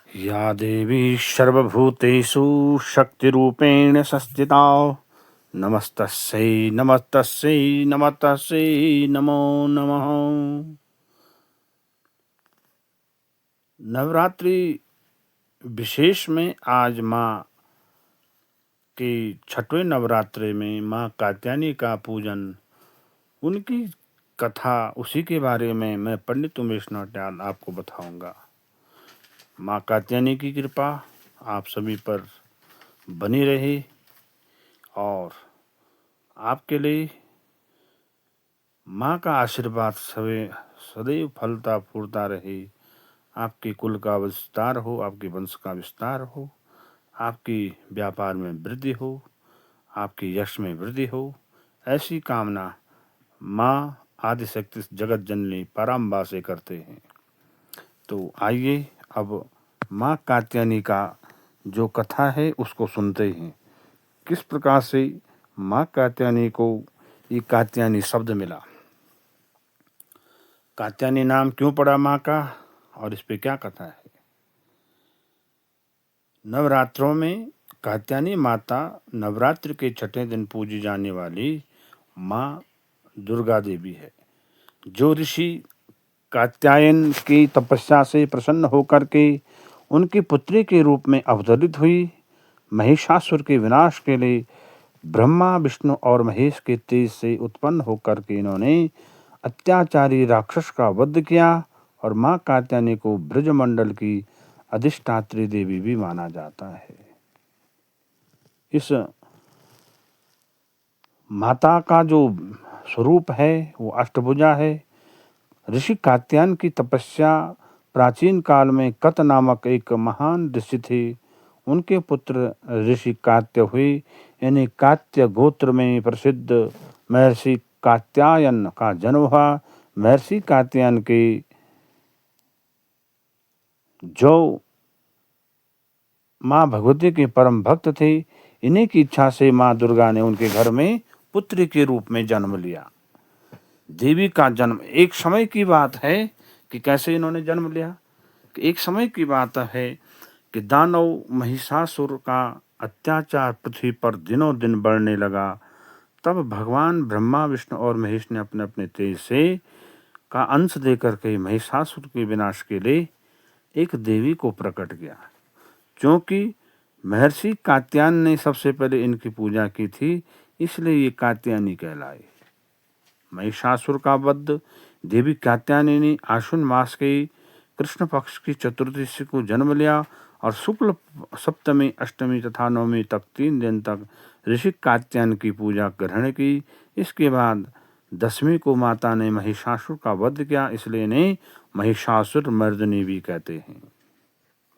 या देवी सर्वभूतेषु शक्तिरूपेण संस्थिता नमस्तस्यै नमस्तस्यै नमस्तस्यै नमो नमः। नवरात्रि विशेष में आज माँ के छठवें नवरात्रि में माँ कात्यायनी का पूजन, उनकी कथा, उसी के बारे में मैं पंडित उमेश नौटियाल आपको बताऊंगा। माँ कात्यायनी की कृपा आप सभी पर बनी रहे और आपके लिए माँ का आशीर्वाद सदैव फलता फूलता रहे। आपके कुल का विस्तार हो, आपके वंश का विस्तार हो, आपकी व्यापार में वृद्धि हो, आपकी यश में वृद्धि हो, ऐसी कामना माँ आदिशक्ति जगत जननी पराम्बा से करते हैं। तो आइए अब माँ कात्यायनी का जो कथा है उसको सुनते हैं। किस प्रकार से माँ कात्यायनी को ये कात्यायनी शब्द मिला, कात्यायनी नाम क्यों पड़ा माँ का, और इस पे क्या कथा है। नवरात्रों में कात्यायनी माता नवरात्र के छठे दिन पूजी जाने वाली माँ दुर्गा देवी है, जो ऋषि कात्यायन की तपस्या से प्रसन्न होकर के उनकी पुत्री के रूप में अवतरित हुई। महिषासुर के विनाश के लिए ब्रह्मा विष्णु और महेश के तेज से उत्पन्न होकर के इन्होंने अत्याचारी राक्षस का वध किया और माँ कात्यायनी को ब्रजमंडल की अधिष्ठात्री देवी भी माना जाता है। इस माता का जो स्वरूप है वो अष्टभुजा है। ऋषि कात्यायन की तपस्या प्राचीन काल में कत नामक एक महान ऋषि थे, उनके पुत्र ऋषि कात्य हुए। यानी कात्य गोत्र में प्रसिद्ध महर्षि कात्यायन का जन्म हुआ। महर्षि कात्यायन के जो माँ भगवती के परम भक्त थे, इन्हीं की इच्छा से माँ दुर्गा ने उनके घर में पुत्री के रूप में जन्म लिया। देवी का जन्म एक समय की बात है कि कैसे इन्होंने जन्म लिया। एक समय की बात है कि दानव महिषासुर का अत्याचार पृथ्वी पर दिनों दिन बढ़ने लगा। तब भगवान ब्रह्मा विष्णु और महेश ने अपने अपने तेज से का अंश देकर के महिषासुर के विनाश के लिए एक देवी को प्रकट किया। क्योंकि महर्षि कात्यायन ने सबसे पहले इनकी पूजा की थी, इसलिए ये कात्यायनी कहलाए। महिषासुर का वध देवी कात्यायनी ने आश्विन मास के कृष्ण पक्ष की चतुर्दशी को जन्म लिया और शुक्ल सप्तमी अष्टमी तथा नवमी तक 3 दिन तक ऋषि कात्यायन की पूजा ग्रहण की। इसके बाद दशमी को माता ने महिषासुर का वध किया, इसलिए इन्हें महिषासुर मर्दिनी भी कहते हैं।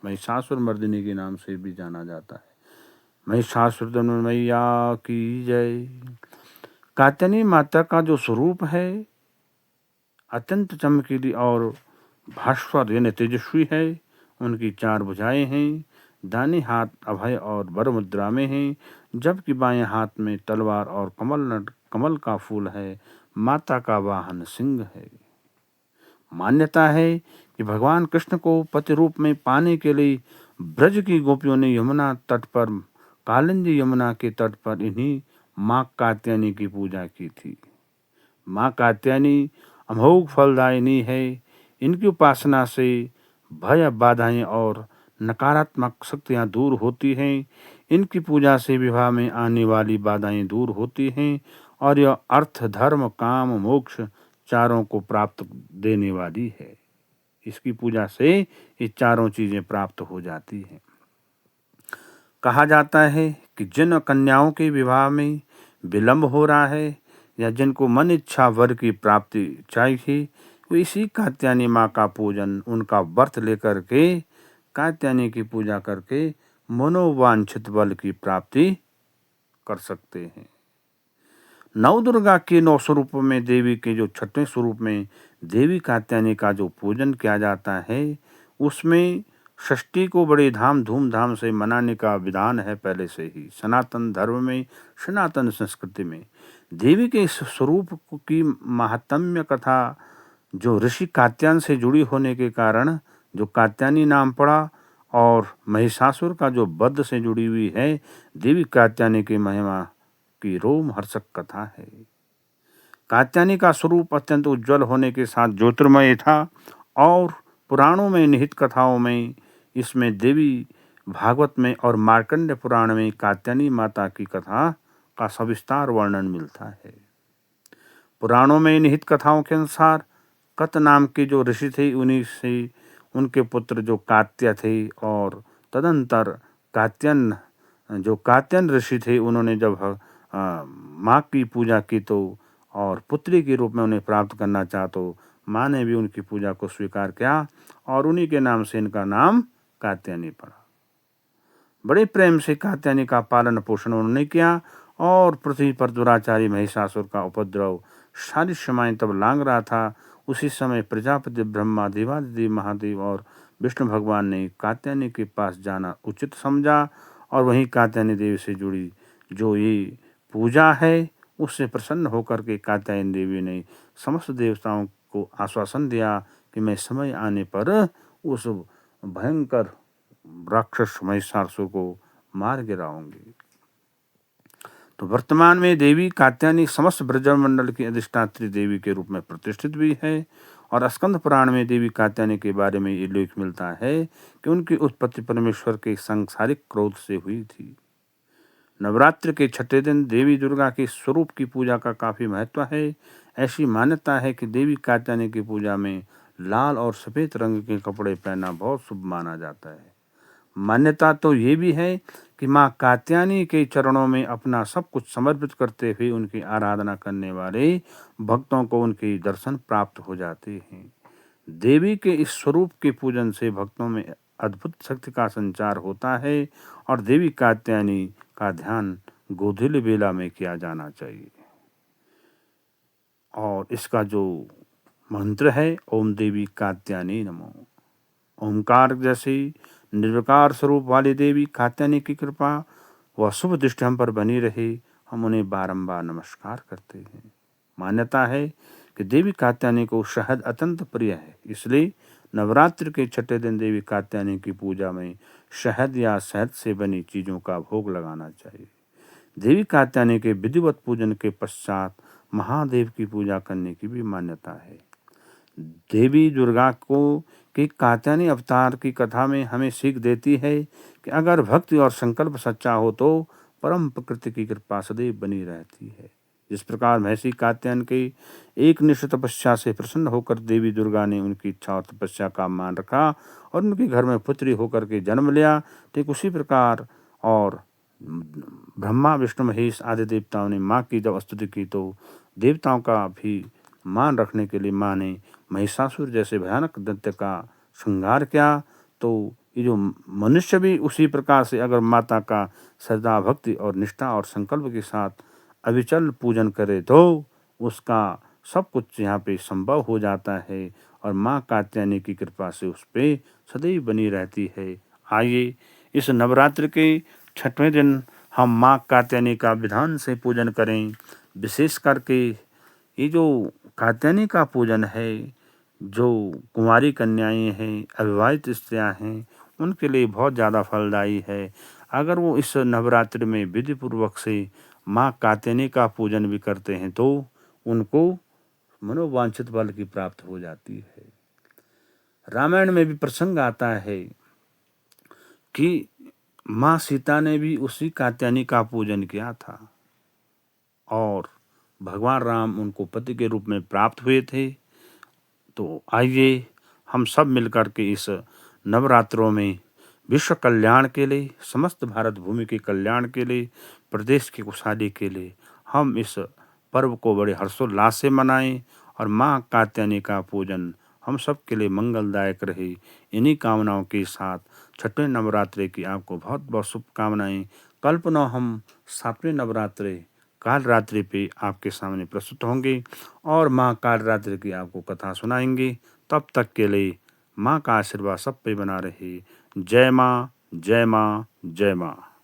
महिषासुर मर्दिनी के नाम से भी जाना जाता है। महिषासुर मैया की जय। कात्यायनी माता का जो स्वरूप है अत्यंत चमकीली और भास्वर यानी तेजस्वी है। उनकी 4 भुजाएं हैं, दाहिने हाथ अभय और वर मुद्रा में हैं, जबकि बाएं हाथ में तलवार और कमल का फूल है। माता का वाहन सिंह है। मान्यता है कि भगवान कृष्ण को पति रूप में पाने के लिए ब्रज की गोपियों ने यमुना तट पर, कालिंदी यमुना के तट पर इन्हीं माँ कात्यायनी की पूजा की थी। माँ कात्यायनी अमोघ फलदायिनी है। इनकी उपासना से भय, बाधाएं और नकारात्मक शक्तियां दूर होती हैं। इनकी पूजा से विवाह में आने वाली बाधाएं दूर होती हैं और यह अर्थ, धर्म, काम, मोक्ष चारों को प्राप्त देने वाली है। इसकी पूजा से ये चारों चीजें प्राप्त हो जाती हैं। कहा जाता है कि जिन कन्याओं के विवाह में विलंब हो रहा है या जिनको मन इच्छा वर की प्राप्ति चाहिए, वो इसी कात्यायनी माँ का पूजन, उनका व्रत लेकर के कात्यायनी की पूजा करके मनोवांछित बल की प्राप्ति कर सकते हैं। नव दुर्गा के 9 स्वरूपों में देवी के जो 6वें स्वरूप में देवी कात्यायनी का जो पूजन किया जाता है, उसमें षष्ठी को बड़े धूमधाम से मनाने का विधान है पहले से ही। सनातन धर्म में, सनातन संस्कृति में देवी के इस स्वरूप की महात्म्य कथा जो ऋषि कात्यायन से जुड़ी होने के कारण जो कात्यायनी नाम पड़ा और महिषासुर का जो वध से जुड़ी हुई है देवी कात्यायनी की महिमा की रोमहर्षक कथा है। कात्यायनी का स्वरूप अत्यंत उज्जवल होने के साथ ज्योतिर्मय था और पुराणों में निहित कथाओं में इसमें देवी भागवत में और मार्कंड पुराण में कात्यायनी माता की कथा का सविस्तार वर्णन मिलता है। पुराणों में निहित कथाओं के अनुसार कत नाम के जो ऋषि थे उन्हीं से उनके पुत्र जो कात्य थे और तदंतर कात्यन ऋषि थे उन्होंने जब माँ की पूजा की तो और पुत्री के रूप में उन्हें प्राप्त करना चाहा तो माँ ने भी उनकी पूजा को स्वीकार किया और उन्हीं के नाम से इनका नाम कात्यायनी पड़ा। बड़े प्रेम से कात्यायनी का पालन पोषण उन्होंने किया और पृथ्वी पर दुराचारी महिषासुर का उपद्रव सारी समय तब लांग रहा था। उसी समय प्रजापति ब्रह्मा, देवादिदेव महादेव और विष्णु भगवान ने कात्यायनी के पास जाना उचित समझा और वहीं कात्यायनी देवी से जुड़ी जो ये पूजा है उससे प्रसन्न होकर के कात्यायनी देवी ने समस्त देवताओं को आश्वासन दिया कि मैं समय आने पर उस भयंकर राक्षस महिषासुर को मार गिराऊंगी। तो वर्तमान में देवी कात्यायनी समस्त ब्रजमंडल की अधिष्ठात्री देवी के रूप में प्रतिष्ठित भी है और स्कंद पुराण में देवी कात्यायनी के बारे में ये उल्लेख मिलता है कि उनकी उत्पत्ति परमेश्वर के सांसारिक क्रोध से हुई थी। नवरात्र के छठे दिन देवी दुर्गा के स्वरूप की पूजा का काफी महत्व है। ऐसी मान्यता है कि देवी कात्यायनी की पूजा में लाल और सफेद रंग के कपड़े पहनना बहुत शुभ माना जाता है। मान्यता तो ये भी है कि माँ कात्यायनी के चरणों में अपना सब कुछ समर्पित करते हुए उनकी आराधना करने वाले भक्तों को उनके दर्शन प्राप्त हो जाते हैं। देवी के इस स्वरूप के पूजन से भक्तों में अद्भुत शक्ति का संचार होता है और देवी कात्यायनी का ध्यान गोधूली बेला में किया जाना चाहिए। और इसका जो मंत्र है ओम देवी कात्यायनी नमो। ओमकार जैसे निर्विकार स्वरूप वाली देवी कात्यायनी की कृपा व शुभ दृष्टि हम पर बनी रहे, हम उन्हें बारंबार नमस्कार करते हैं। मान्यता है कि देवी कात्यायनी को शहद अत्यंत प्रिय है, इसलिए नवरात्र के छठे दिन देवी कात्यायनी की पूजा में शहद या शहद से बनी चीजों का भोग लगाना चाहिए। देवी कात्यायनी के विधिवत पूजन के पश्चात महादेव की पूजा करने की भी मान्यता है। देवी दुर्गा को कि कात्यायनी अवतार की कथा में हमें सीख देती है कि अगर भक्ति और संकल्प सच्चा हो तो परम प्रकृति की कृपा सदैव बनी रहती है। जिस प्रकार महर्षि कात्यायन के एक निष्ठ तपस्या से प्रसन्न होकर देवी दुर्गा ने उनकी इच्छा और तपस्या का मान रखा और उनके घर में पुत्री होकर के जन्म लिया, ठीक उसी प्रकार और ब्रह्मा विष्णु महेश आदि देवताओं ने माँ की जब स्तुति की तो देवताओं का भी मान रखने के लिए माँ ने महिषासुर जैसे भयानक दैत्य का श्रृंगार किया। तो ये जो मनुष्य भी उसी प्रकार से अगर माता का श्रद्धा भक्ति और निष्ठा और संकल्प के साथ अविचल पूजन करे तो उसका सब कुछ यहाँ पे संभव हो जाता है और माँ कात्यायनी की कृपा से उस पर सदैव बनी रहती है। आइए इस नवरात्र के छठवें दिन हम माँ कात्यायनी का विधान से पूजन करें। विशेष करके ये जो कात्यायनी का पूजन है, जो कुंवारी कन्याएं हैं, अविवाहित स्त्रियां हैं, उनके लिए बहुत ज़्यादा फलदायी है। अगर वो इस नवरात्रि में विधि पूर्वक से माँ कात्यायनी का पूजन भी करते हैं तो उनको मनोवांछित फल की प्राप्त हो जाती है। रामायण में भी प्रसंग आता है कि माँ सीता ने भी उसी कात्यायनी का पूजन किया था और भगवान राम उनको पति के रूप में प्राप्त हुए थे। तो आइए हम सब मिलकर के इस नवरात्रों में विश्व कल्याण के लिए, समस्त भारत भूमि के कल्याण के लिए, प्रदेश की खुशहाली के लिए हम इस पर्व को बड़े हर्षोल्लास से मनाएं और माँ कात्यायनी का पूजन हम सब के लिए मंगलदायक रहे। इन्हीं कामनाओं के साथ छठवें नवरात्रि की आपको बहुत बहुत शुभकामनाएं। कल पुनः हम सातवें नवरात्रि काल रात्रि पे आपके सामने प्रस्तुत होंगे और माँ काल रात्रि की आपको कथा सुनाएंगे। तब तक के लिए माँ का आशीर्वाद सब पे बना रहे। जय माँ, जय माँ, जय माँ।